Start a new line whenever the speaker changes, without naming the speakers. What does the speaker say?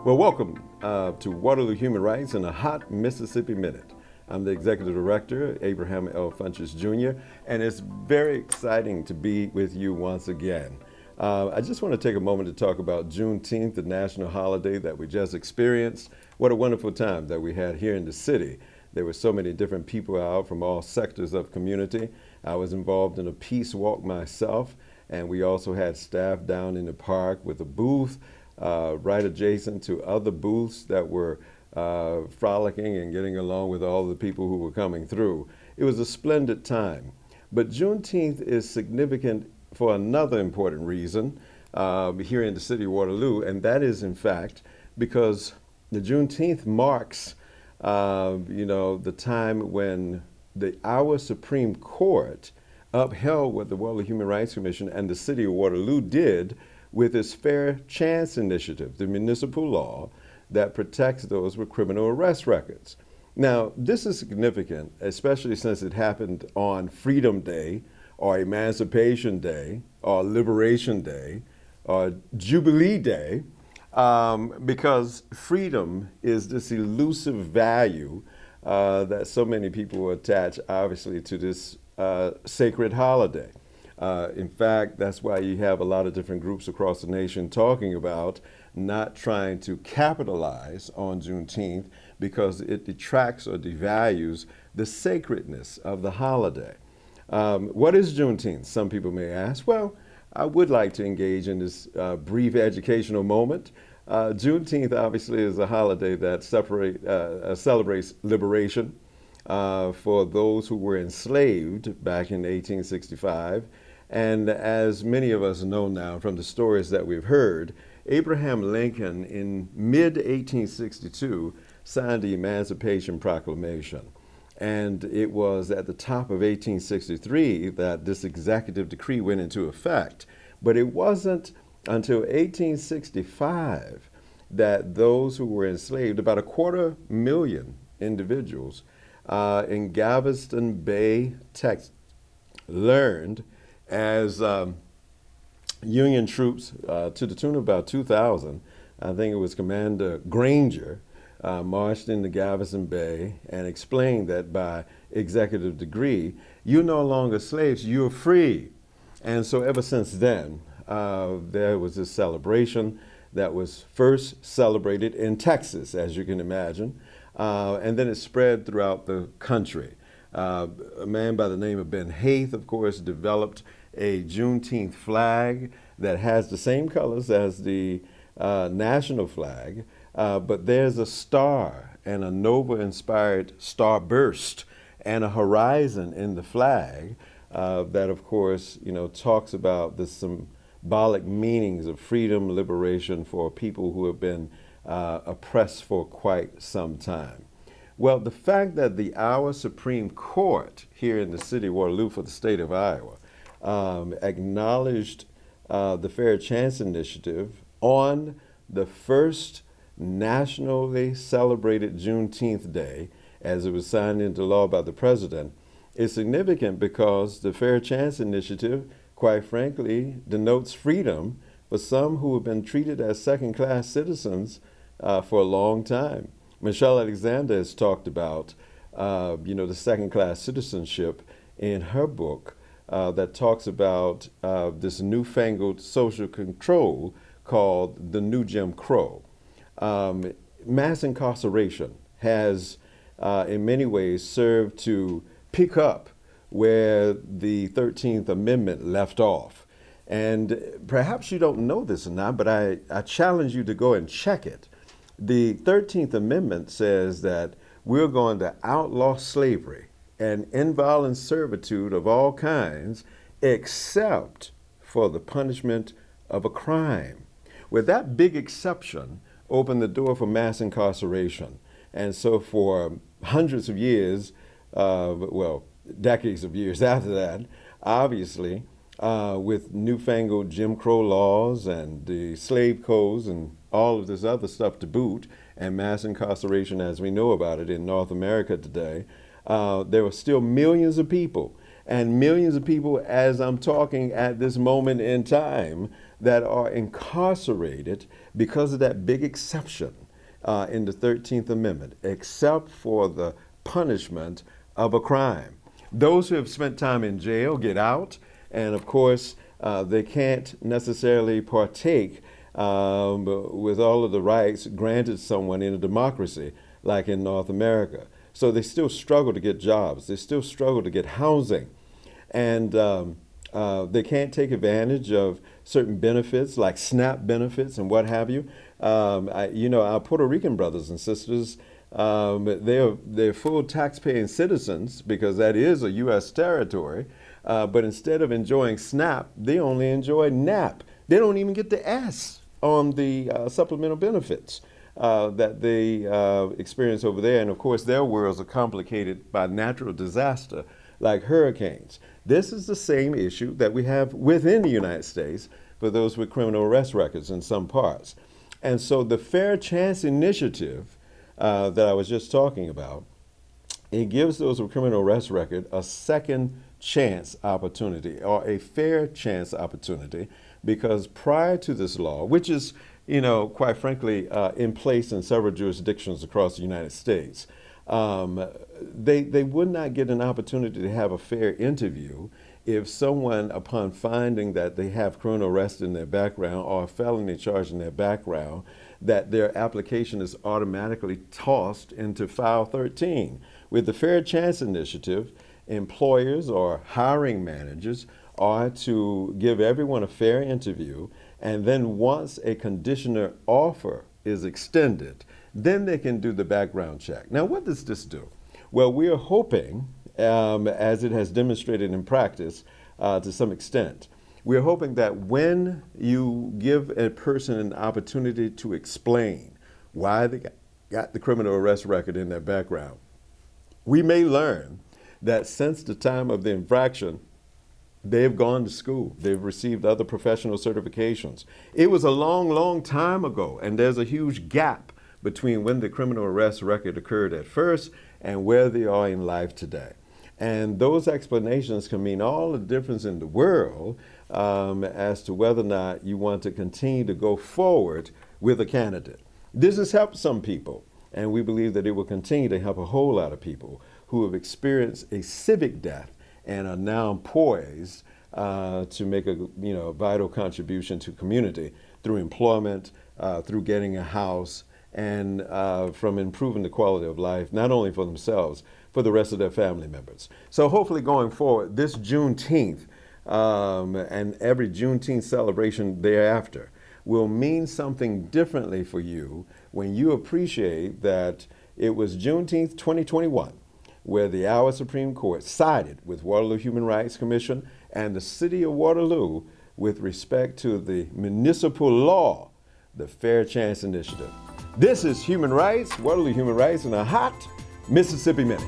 Well, welcome to Waterloo Human Rights in a Hot Mississippi Minute. I'm the Executive Director, Abraham L. Funches Jr., and it's very exciting to be with you once again. I just want to take a moment to talk about Juneteenth, the national holiday that we just experienced. What a wonderful time that we had here in the city. There were so many different people out from all sectors of community. I was involved in a peace walk myself, and we also had staff down in the park with a booth right adjacent to other booths that were frolicking and getting along with all the people who were coming through. It was a splendid time. But Juneteenth is significant for another important reason here in the city of Waterloo, and that is, in fact, because the Juneteenth marks, the time when our Supreme Court upheld what the Waterloo Human Rights Commission and the city of Waterloo did with its Fair Chance Initiative, the municipal law that protects those with criminal arrest records. Now, this is significant, especially since it happened on Freedom Day, or Emancipation Day, or Liberation Day, or Jubilee Day, because freedom is this elusive value that so many people attach, obviously, to this sacred holiday. In fact, that's why you have a lot of different groups across the nation talking about not trying to capitalize on Juneteenth because it detracts or devalues the sacredness of the holiday. What is Juneteenth? Some people may ask. Well, I would like to engage in this brief educational moment. Juneteenth obviously is a holiday that celebrates liberation for those who were enslaved back in 1865. And as many of us know now from the stories that we've heard, Abraham Lincoln in mid-1862 signed the Emancipation Proclamation. And it was at the top of 1863 that this executive decree went into effect. But it wasn't until 1865 that those who were enslaved, about 250,000 individuals in Galveston Bay, Texas, learned as Union troops, to the tune of about 2,000, I think it was Commander Granger, marched into Galveston Bay and explained that by executive decree, you're no longer slaves, you're free. And so ever since then, there was this celebration that was first celebrated in Texas, as you can imagine, and then it spread throughout the country. A man by the name of Ben Haith, of course, developed a Juneteenth flag that has the same colors as the national flag, but there's a star and a Nova-inspired starburst and a horizon in the flag that, of course, talks about the symbolic meanings of freedom, liberation for people who have been oppressed for quite some time. Well, the fact that our Supreme Court here in the city of Waterloo for the state of Iowa acknowledged the Fair Chance Initiative on the first nationally celebrated Juneteenth Day, as it was signed into law by the president, is significant because the Fair Chance Initiative, quite frankly, denotes freedom for some who have been treated as second-class citizens for a long time. Michelle Alexander has talked about, the second-class citizenship in her book that talks about this newfangled social control called the New Jim Crow. Mass incarceration has, in many ways, served to pick up where the 13th Amendment left off. And perhaps you don't know this or not, but I challenge you to go and check it. The 13th Amendment says that we're going to outlaw slavery and involuntary servitude of all kinds except for the punishment of a crime. Well, that big exception opened the door for mass incarceration. And so for hundreds of years, decades of years after that, obviously, with newfangled Jim Crow laws and the slave codes and all of this other stuff to boot, and mass incarceration as we know about it in North America today, there are still millions of people, and millions of people as I'm talking at this moment in time, that are incarcerated because of that big exception in the 13th Amendment, except for the punishment of a crime. Those who have spent time in jail get out, and of course, they can't necessarily partake with all of the rights granted someone in a democracy like in North America. So they still struggle to get jobs. They still struggle to get housing. And they can't take advantage of certain benefits like SNAP benefits and what have you. Our Puerto Rican brothers and sisters, they're full tax-paying citizens because that is a U.S. territory. But instead of enjoying SNAP, they only enjoy NAP. They don't even get the S on the supplemental benefits that they experience over there. And of course, their worlds are complicated by natural disaster like hurricanes. This is the same issue that we have within the United States for those with criminal arrest records in some parts. And so the Fair Chance Initiative that I was just talking about, it gives those with criminal arrest record a second chance opportunity or a fair chance opportunity, because prior to this law, which is, quite frankly, in place in several jurisdictions across the United States, they would not get an opportunity to have a fair interview if someone, upon finding that they have criminal arrest in their background or a felony charge in their background, that their application is automatically tossed into File 13. With the Fair Chance Initiative, employers or hiring managers are to give everyone a fair interview, and then once a conditional offer is extended, then they can do the background check. Now, what does this do? Well, we are hoping, as it has demonstrated in practice to some extent, we're hoping that when you give a person an opportunity to explain why they got the criminal arrest record in their background, we may learn that since the time of the infraction, they've gone to school. They've received other professional certifications. It was a long, long time ago, and there's a huge gap between when the criminal arrest record occurred at first and where they are in life today. And those explanations can mean all the difference in the world as to whether or not you want to continue to go forward with a candidate. This has helped some people, and we believe that it will continue to help a whole lot of people who have experienced a civic death and are now poised to make a vital contribution to community through employment, through getting a house, and from improving the quality of life, not only for themselves, for the rest of their family members. So hopefully going forward, this Juneteenth and every Juneteenth celebration thereafter will mean something differently for you when you appreciate that it was Juneteenth 2021 where the our Supreme Court sided with Waterloo Human Rights Commission and the City of Waterloo with respect to the municipal law, the Fair Chance Initiative. This is Human Rights, Waterloo Human Rights, in a hot Mississippi Minute.